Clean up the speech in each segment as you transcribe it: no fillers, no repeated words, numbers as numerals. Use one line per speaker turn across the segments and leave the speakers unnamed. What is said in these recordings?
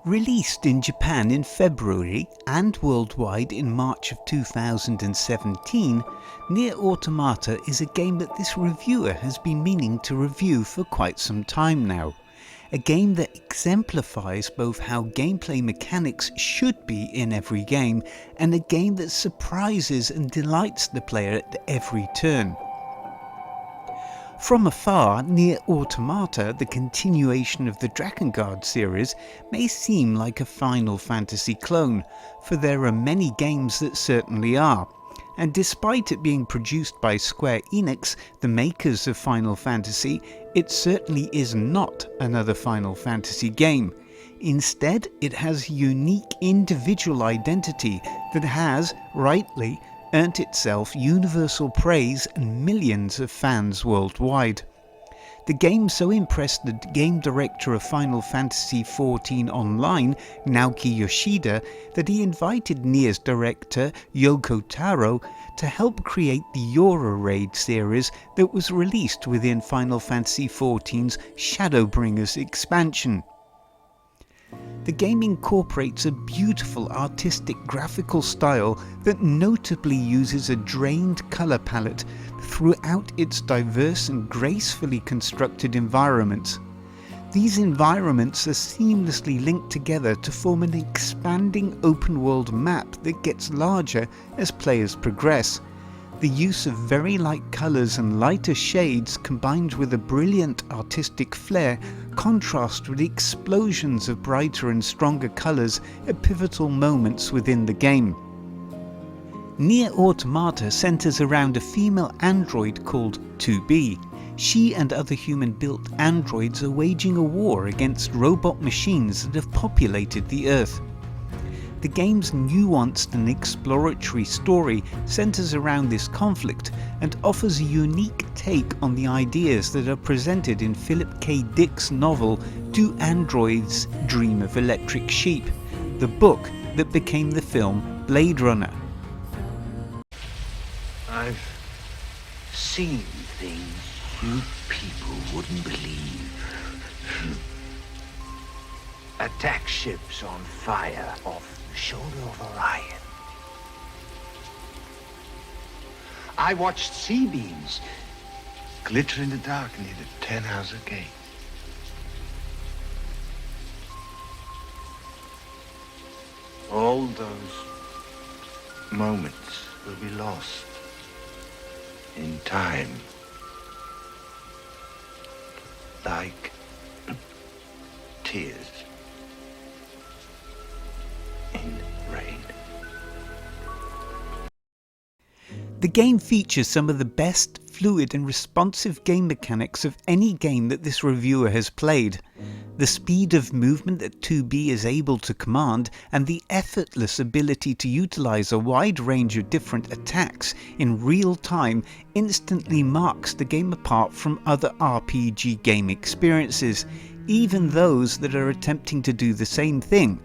Released in Japan in February and worldwide in March of 2017, NieR Automata is a game that this reviewer has been meaning to review for quite some time now. A game that exemplifies both how gameplay mechanics should be in every game, and a game that surprises and delights the player at every turn. From afar, NieR Automata, the continuation of the Drakengard series, may seem like a Final Fantasy clone, for there are many games that certainly are. And despite it being produced by Square Enix, the makers of Final Fantasy, it certainly is not another Final Fantasy game. Instead, it has a unique individual identity that has, rightly, earned itself universal praise and millions of fans worldwide. The game so impressed the game director of Final Fantasy XIV Online, Naoki Yoshida, that he invited NieR's director, Yoko Taro, to help create the Yora Raid series that was released within Final Fantasy XIV's Shadowbringers expansion. The game incorporates a beautiful artistic graphical style that notably uses a drained colour palette throughout its diverse and gracefully constructed environments. These environments are seamlessly linked together to form an expanding open world map that gets larger as players progress. The use of very light colours and lighter shades combined with a brilliant artistic flair contrast with explosions of brighter and stronger colours at pivotal moments within the game. NieR Automata centres around a female android called 2B. She and other human-built androids are waging a war against robot machines that have populated the Earth. The game's nuanced and exploratory story centres around this conflict and offers a unique take on the ideas that are presented in Philip K. Dick's novel Do Androids Dream of Electric Sheep, the book that became the film Blade Runner.
I've seen things you people wouldn't believe. Attack ships on fire off the shoulder of Orion. I watched C-beams glitter in the dark near the 10-Hauser Gate. All those moments will be lost in time, like tears in rain.
The game features some of the best fluid and responsive game mechanics of any game that this reviewer has played. The speed of movement that 2B is able to command and the effortless ability to utilize a wide range of different attacks in real time instantly marks the game apart from other RPG game experiences, even those that are attempting to do the same thing,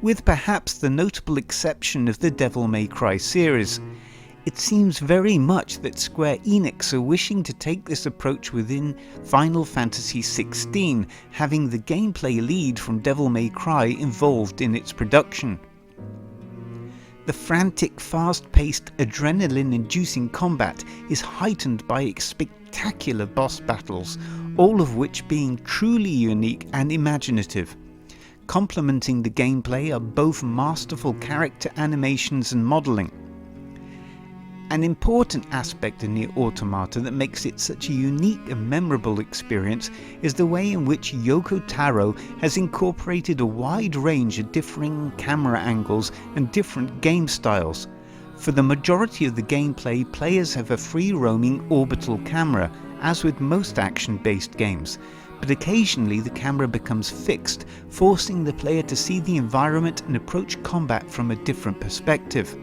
with perhaps the notable exception of the Devil May Cry series. It seems very much that Square Enix are wishing to take this approach within Final Fantasy XVI, having the gameplay lead from Devil May Cry involved in its production. The frantic, fast-paced, adrenaline-inducing combat is heightened by spectacular boss battles, all of which being truly unique and imaginative. Complementing the gameplay are both masterful character animations and modelling. An important aspect of NieR Automata that makes it such a unique and memorable experience is the way in which Yoko Taro has incorporated a wide range of differing camera angles and different game styles. For the majority of the gameplay, players have a free-roaming orbital camera, as with most action-based games, but occasionally the camera becomes fixed, forcing the player to see the environment and approach combat from a different perspective.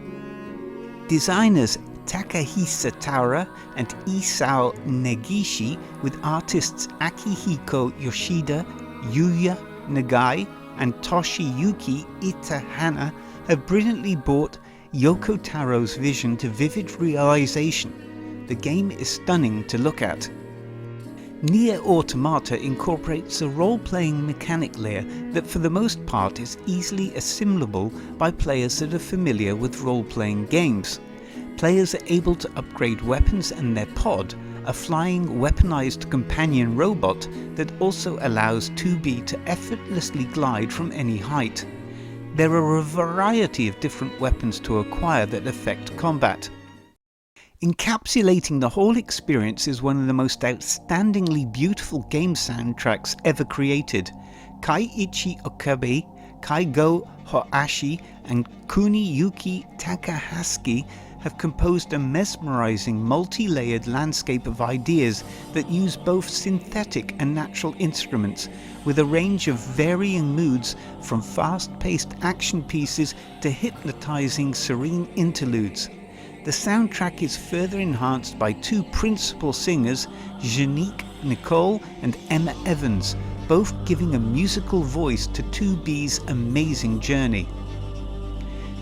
Designers Takahisa Taura and Isao Negishi, with artists Akihiko Yoshida, Yuya Nagai and Toshiyuki Itahana, have brilliantly brought Yoko Taro's vision to vivid realization. The game is stunning to look at. NieR Automata incorporates a role-playing mechanic layer that for the most part is easily assimilable by players that are familiar with role-playing games. Players are able to upgrade weapons and their pod, a flying weaponized companion robot that also allows 2B to effortlessly glide from any height. There are a variety of different weapons to acquire that affect combat. Encapsulating the whole experience is one of the most outstandingly beautiful game soundtracks ever created. Kaiichi Okabe, Kaigo Hoashi, and Kuniyuki Takahashi have composed a mesmerizing multi-layered landscape of ideas that use both synthetic and natural instruments, with a range of varying moods from fast-paced action pieces to hypnotizing serene interludes. The soundtrack is further enhanced by two principal singers, Janique Nicole and Emma Evans, both giving a musical voice to 2B's amazing journey.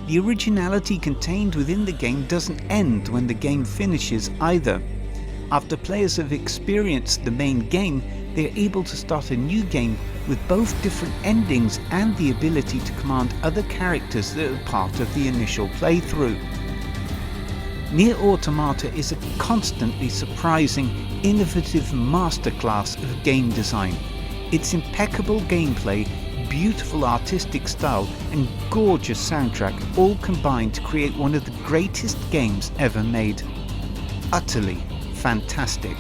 The originality contained within the game doesn't end when the game finishes either. After players have experienced the main game, they are able to start a new game with both different endings and the ability to command other characters that are part of the initial playthrough. NieR Automata is a constantly surprising, innovative masterclass of game design. Its impeccable gameplay, beautiful artistic style and gorgeous soundtrack all combine to create one of the greatest games ever made. Utterly fantastic.